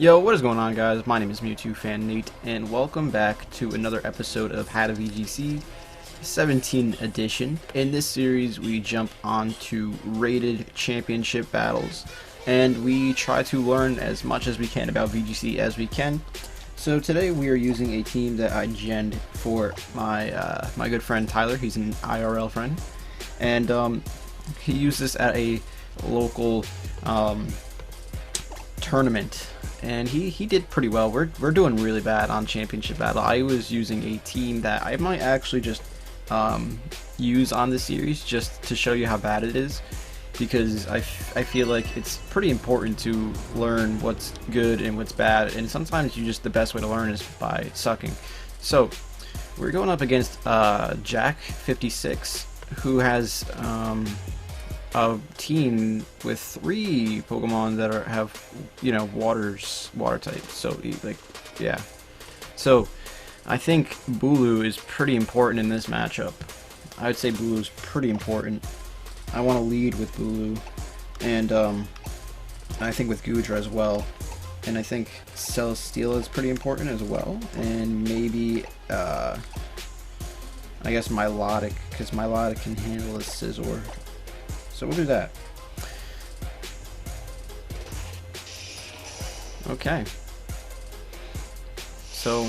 Yo, what is going on, guys? My name is Mewtwo Fan Nate, and welcome back to another episode of How to VGC 17 edition. In this series, we jump onto rated championship battles, and we try to learn as much as we can about VGC as we can. So today we are using a team that I genned for my good friend Tyler. He's an IRL friend, and he used this at a local tournament. And he did pretty well. We're doing really bad on championship battle. I was using a team that I might actually just use on this series just to show you how bad it is, because I feel like it's pretty important to learn what's good and what's bad, and sometimes the best way to learn is by sucking. So we're going up against Jack56, who has a team with 3 Pokemon that have, water type. So yeah. So I think Bulu is pretty important in this matchup. I would say Bulu is pretty important. I want to lead with Bulu, and I think with Goodra as well. And I think Celesteela is pretty important as well. And maybe I guess Milotic, because Milotic can handle a Scizor. So we'll do that. Okay. So,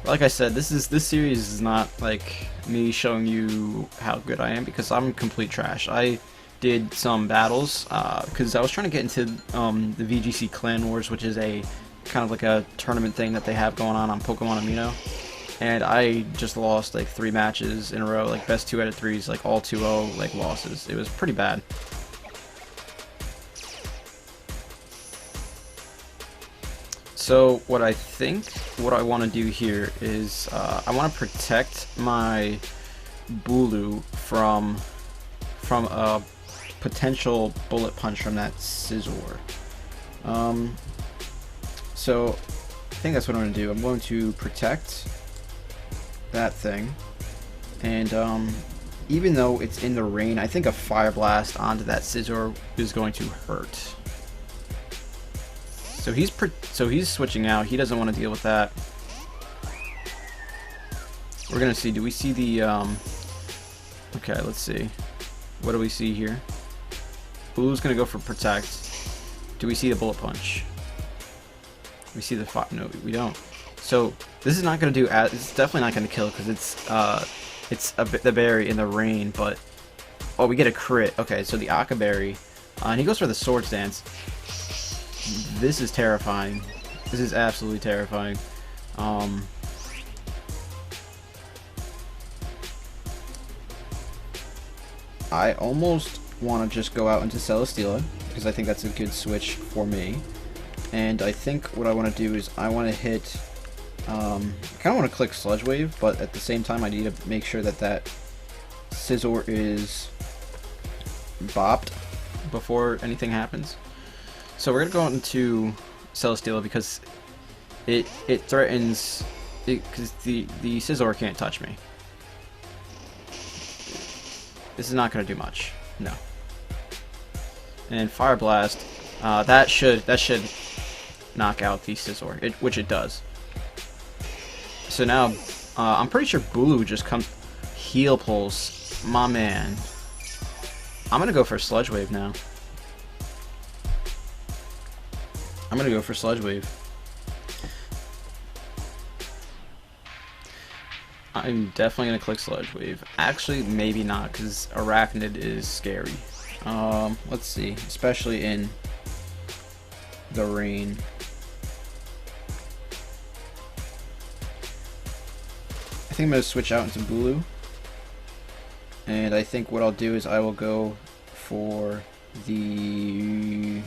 like I said, this series is not like me showing you how good I am, because I'm complete trash. I did some battles because I was trying to get into the VGC Clan Wars, which is a kind of like a tournament thing that they have going on Pokemon Amino. And I just lost like 3 matches in a row, like best 2 out of 3s, like all 2-0 like losses. It was pretty bad. So what I want to do here is I want to protect my Bulu from a potential bullet punch from that Scizor. So I think that's what I'm going to do. I'm going to protect that thing, and even though it's in the rain, I think a Fire Blast onto that Scizor is going to hurt. So he's switching out. He doesn't want to deal with that. We're gonna see. Do we see the okay, let's see. What do we see here? Blue's gonna go for protect. Do we see the bullet punch? We see the fire. No, we don't. So this is not going to do. It's definitely not going to kill, because it's the berry in the rain. But oh, we get a crit. Okay, so the Aka berry, and he goes for the Swords Dance. This is terrifying. This is absolutely terrifying. I almost want to just go out into Celesteela, because I think that's a good switch for me. And I think what I want to do is I want to hit. I kind of want to click Sludge Wave, but at the same time I need to make sure that Scizor is bopped before anything happens. So we're gonna go into Celesteela, because it threatens, because the Scizor can't touch me. This is not gonna do much. No. And Fire Blast, that should knock out the Scizor, which it does. So now, I'm pretty sure Bulu just comes Heal Pulse. My man. I'm gonna go for Sludge Wave now. I'm gonna go for Sludge Wave. I'm definitely gonna click Sludge Wave. Actually, maybe not, because Arachnid is scary. Let's see, especially in the rain. I think I'm going to switch out into Bulu, and I think what I'll do is I will go for the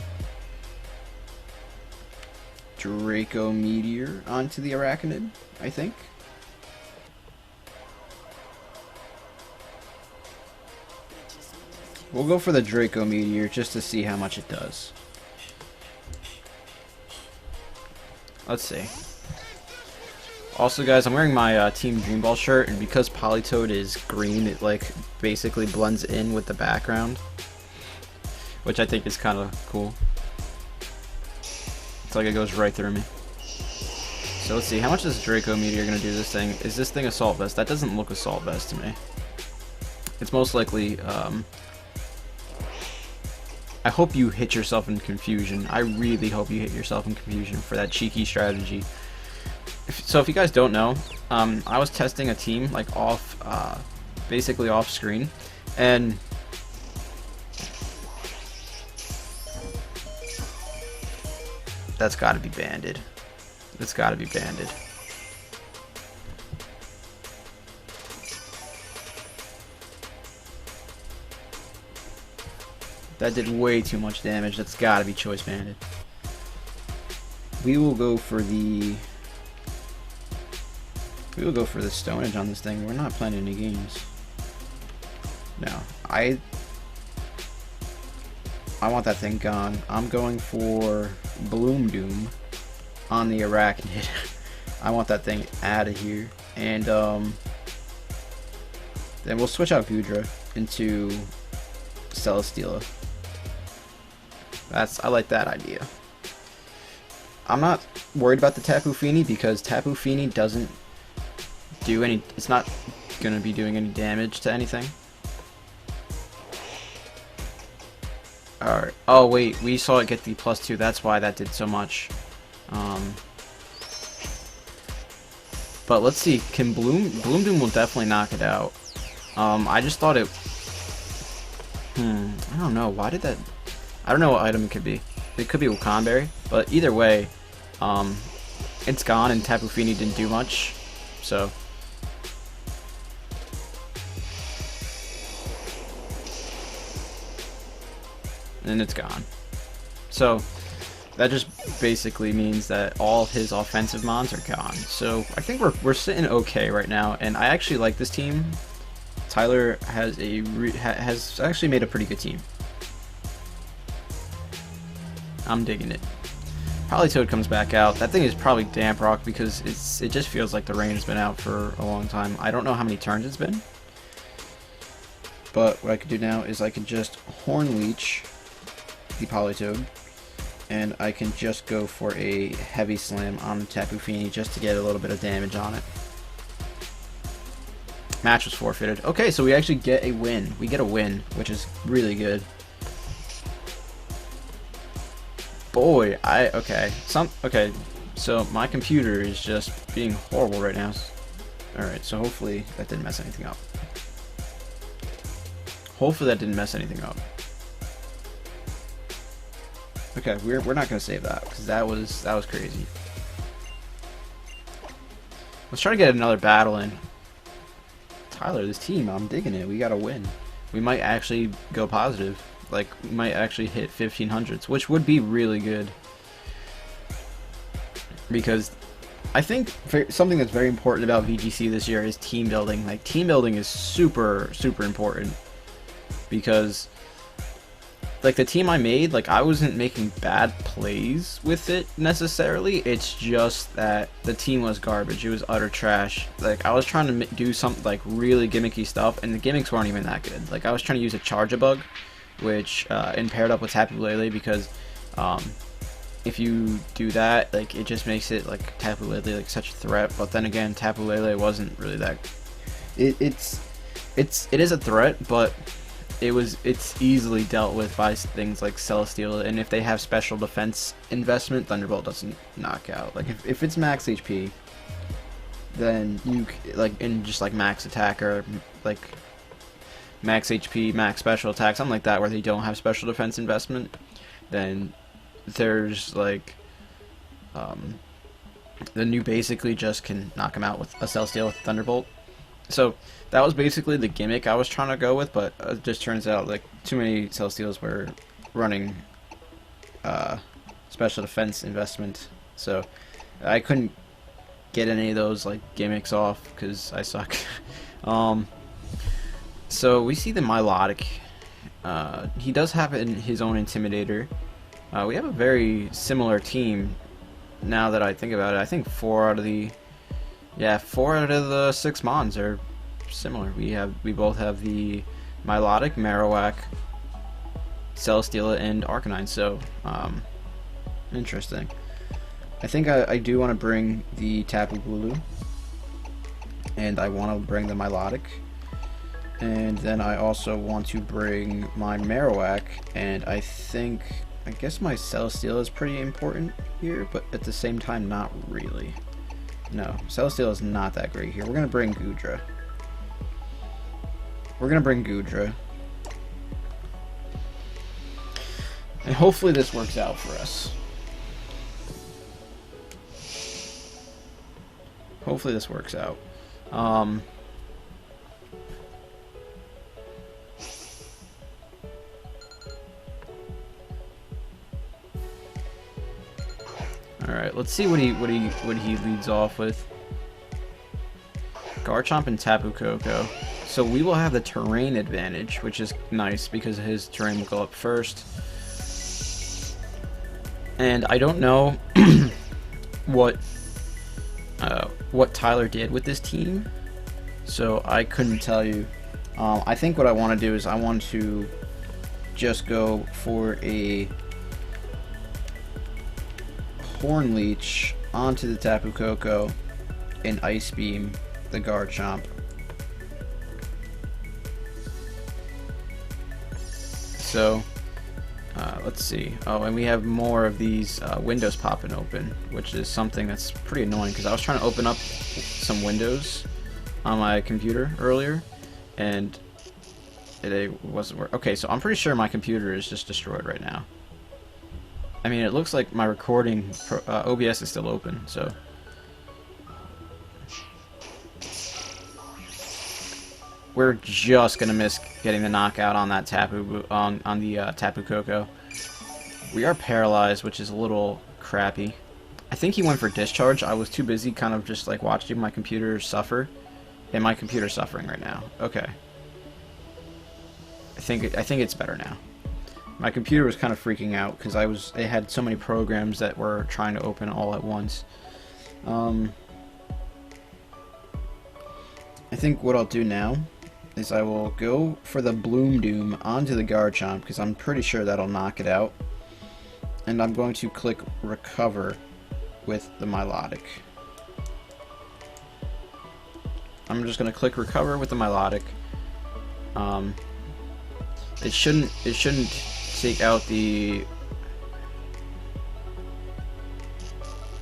Draco Meteor onto the Arachnid, I think. We'll go for the Draco Meteor just to see how much it does. Let's see. Also, guys, I'm wearing my Team Dreamball shirt, and because Politoed is green, it like basically blends in with the background, which I think is kind of cool. It's like it goes right through me. So let's see, how much is Draco Meteor gonna do this thing? Is this thing Assault Vest? That doesn't look Assault Vest to me. It's most likely, I hope you hit yourself in confusion. I really hope you hit yourself in confusion for that cheeky strategy. So if you guys don't know, I was testing a team like off, basically off screen, and that's got to be banded. It's got to be banded. That did way too much damage. That's got to be choice banded. We will go for the Stonage on this thing. We're not playing any games. No, I want that thing gone. I'm going for Bloom Doom on the Arachnid. I want that thing out of here. And then we'll switch out Gudra into Celesteela. I like that idea. I'm not worried about the Tapu Fini because Tapu Fini doesn't do any. It's not going to be doing any damage to anything. Alright. Oh wait, we saw it get the +2. That's why that did so much. But let's see. Can Bloom Doom will definitely knock it out. I just thought it. I don't know. Why did that? I don't know what item it could be. It could be Wakanberry, but either way, it's gone and Tapu Fini didn't do much, so. And it's gone. So that just basically means that all of his offensive mons are gone. So I think we're sitting okay right now, and I actually like this team. Tyler has has actually made a pretty good team. I'm digging it. Politoed comes back out. That thing is probably Damp Rock because it just feels like the rain has been out for a long time. I don't know how many turns it's been. But what I could do now is I can just Horn Leech the Politoed, and I can just go for a Heavy Slam on the Tapu Fini just to get a little bit of damage on it. Match was forfeited. Okay, so we actually get a win. We get a win, which is really good. Boy, okay, so my computer is just being horrible right now. Alright, so hopefully that didn't mess anything up. Okay, we're not gonna save that because that was crazy. Let's try to get another battle in. Tyler, this team, I'm digging it. We got to win. We might actually go positive. Like, we might actually hit 1500s, which would be really good. Because I think something that's very important about VGC this year is team building. Like, team building is super, super important. Because, like, the team I made, like, I wasn't making bad plays with it necessarily. It's just that the team was garbage. It was utter trash. Like, I was trying to do some, like, really gimmicky stuff, and the gimmicks weren't even that good. Like, I was trying to use a Charge-a-Bug, which, and paired up with Tapu Lele, because, if you do that, like, it just makes it, like, Tapu Lele, like, such a threat. But then again, Tapu Lele wasn't really that. It is a threat, but it's easily dealt with by things like Celesteela, and if they have special defense investment, Thunderbolt doesn't knock out. Like, if it's max HP, then you, like, in just like max attack or like max HP, max special attack, something like that, where they don't have special defense investment, then there's like then you basically just can knock them out with a Celesteela with Thunderbolt. So that was basically the gimmick I was trying to go with, but it just turns out like too many Celesteals were running special defense investment, so I couldn't get any of those like gimmicks off because I suck. So we see the Milotic. He does have his own Intimidator. We have a very similar team now that I think about it. I think 4 out of the 6 Mons are similar. We both have the Milotic, Marowak, Celesteela, and Arcanine. So interesting. I think I do want to bring the Tapu Bulu, and I want to bring the Milotic, and then I also want to bring my Marowak, and I guess my Celesteela is pretty important here, but at the same time not really. No, Celesteela is not that great here. We're gonna bring Goodra. And hopefully this works out for us. Hopefully this works out. Alright, let's see what he leads off with. Garchomp and Tapu Koko. So we will have the terrain advantage, which is nice because his terrain will go up first. And I don't know what Tyler did with this team, so I couldn't tell you. I think what I want to do is I want to just go for a Horn Leech onto the Tapu Koko and Ice Beam the Garchomp. So let's see. Oh, and we have more of these windows popping open, which is something that's pretty annoying because I was trying to open up some windows on my computer earlier, and it wasn't working. Okay, so I'm pretty sure my computer is just destroyed right now. I mean, it looks like my recording OBS is still open, so. We're just gonna miss getting the knockout on that Tapu on the Tapu Koko. We are paralyzed, which is a little crappy. I think he went for discharge. I was too busy kind of just like watching my computer suffer, and my computer's suffering right now. Okay. I think it's better now. My computer was kind of freaking out because it had so many programs that were trying to open all at once. I think what I'll do now is I will go for the Bloom Doom onto the Garchomp because I'm pretty sure that'll knock it out. And I'm going to click Recover with the Milotic. I'm just going to click Recover with the Milotic. It shouldn't take out the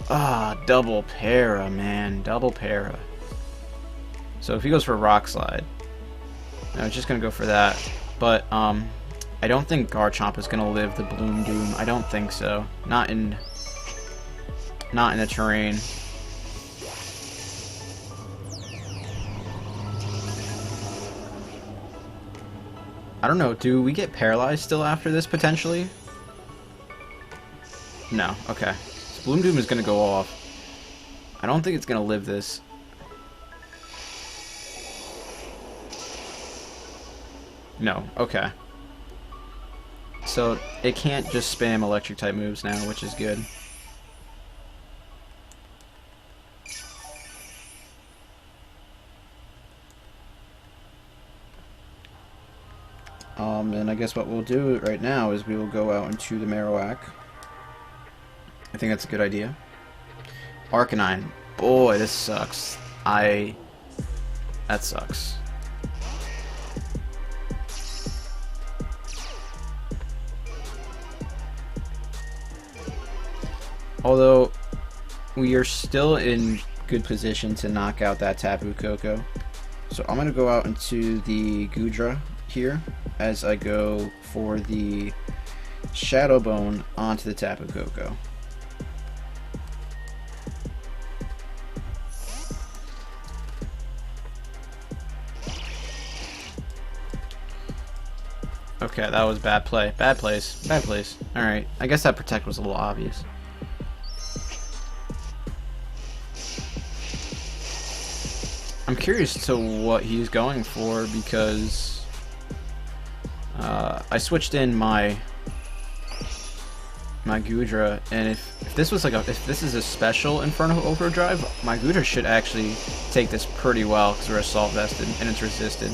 double para, man, double para. So if he goes for Rock Slide, I was just gonna go for that, but I don't think Garchomp is gonna live the Bloom Doom. I don't think so. Not in the terrain. I don't know, do we get paralyzed still after this, potentially? No, okay. So Bloom Doom is gonna go off. I don't think it's gonna live this. No, okay. So it can't just spam electric type moves now, which is good. And I guess what we'll do right now is we will go out into the Marowak. I think that's a good idea. Arcanine. Boy, this sucks. That sucks. Although, we are still in good position to knock out that Tapu Koko. So I'm going to go out into the Goodra here as I go for the Shadow Bone onto the Tapu Koko. Okay, that was bad play. Bad place. Bad place. Alright, I guess that Protect was a little obvious. I'm curious to what he's going for because I switched in my Goodra, and if this was if this is a special Inferno Overdrive, my Goodra should actually take this pretty well because we're Assault Vested and it's resisted.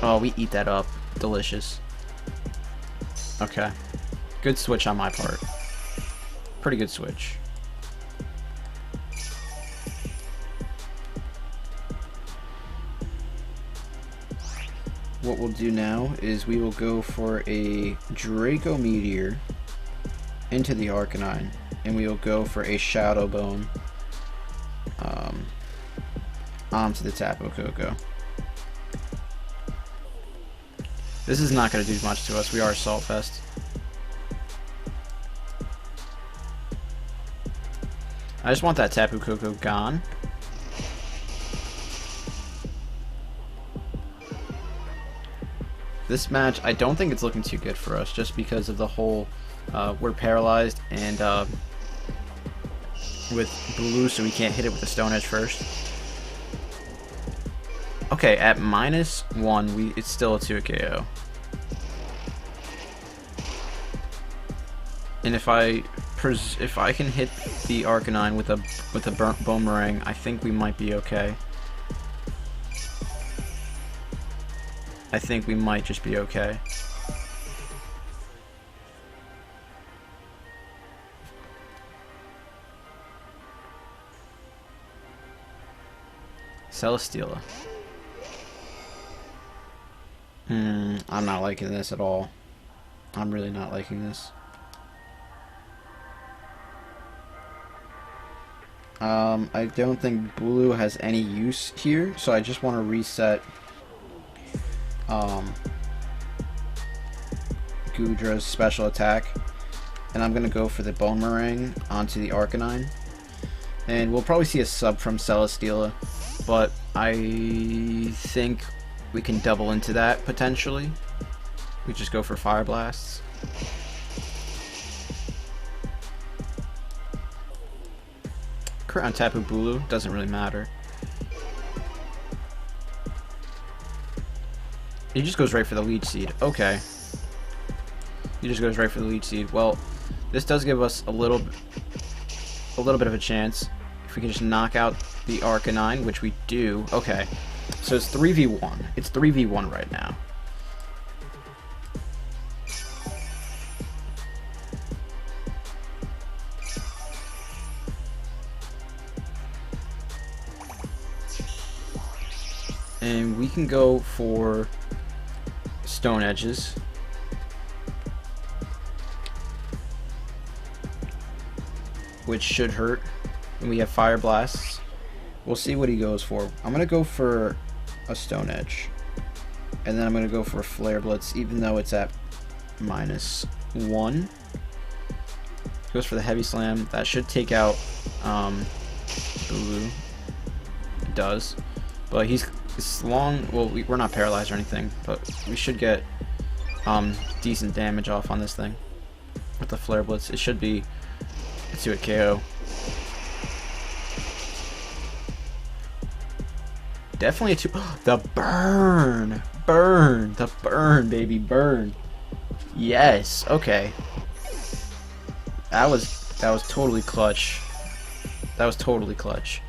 Oh, we eat that up. Delicious. Okay. Good switch on my part. Pretty good switch. What we'll do now is we will go for a Draco Meteor into the Arcanine, and we will go for a Shadow Bone onto the Tapu Koko. This is not going to do much to us. We are Salt Fest. I just want that Tapu Koko gone. This match, I don't think it's looking too good for us, just because of the whole, we're paralyzed, and with blue, so we can't hit it with the Stone Edge first. Okay, at -1, it's still a 2 KO. And if I can hit the Arcanine with a Boomerang, I think we might be okay. I think we might just be okay. Celesteela. I'm not liking this at all. I'm really not liking this. I don't think blue has any use here, so I just want to reset Goodra's special attack, and I'm gonna go for the Boomerang onto the Arcanine, and we'll probably see a sub from Celesteela, but I think we can double into that potentially. We just go for Fire Blasts. Crit on Tapu Bulu doesn't really matter. He just goes right for the Leech Seed. Okay. He just goes right for the Leech Seed. Well, this does give us a little bit of a chance. If we can just knock out the Arcanine, which we do. Okay. So it's 3v1. It's 3v1 right now. And we can go for Stone Edges. Which should hurt. And we have Fire Blasts. We'll see what he goes for. I'm going to go for a Stone Edge. And then I'm going to go for a Flare Blitz, even though it's at -1. Goes for the Heavy Slam. That should take out Bulu. It does. But he's long. Well, we're not paralyzed or anything, but we should get decent damage off on this thing with the Flare Blitz. It should be a KO. Definitely a 2. The burn! Burn! The burn, baby, burn. Yes, okay. That was totally clutch. That was totally clutch.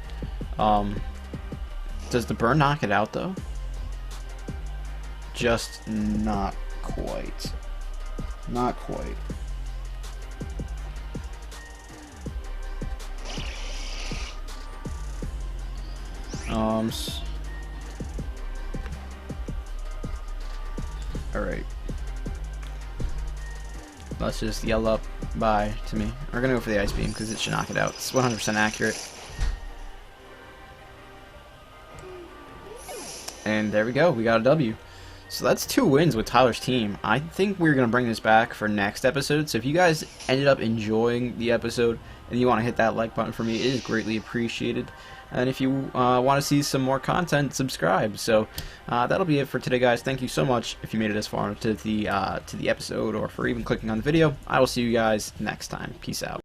Does the burn knock it out though? Just not quite. Not quite. Alright. Let's just yell up bye to me. We're gonna go for the Ice Beam because it should knock it out. It's 100% accurate. And there we go. We got a W. So that's 2 wins with Tyler's team. I think we're going to bring this back for next episode. So if you guys ended up enjoying the episode and you want to hit that like button for me, it is greatly appreciated. And if you want to see some more content, subscribe. So that'll be it for today, guys. Thank you so much if you made it this far to the episode, or for even clicking on the video. I will see you guys next time. Peace out.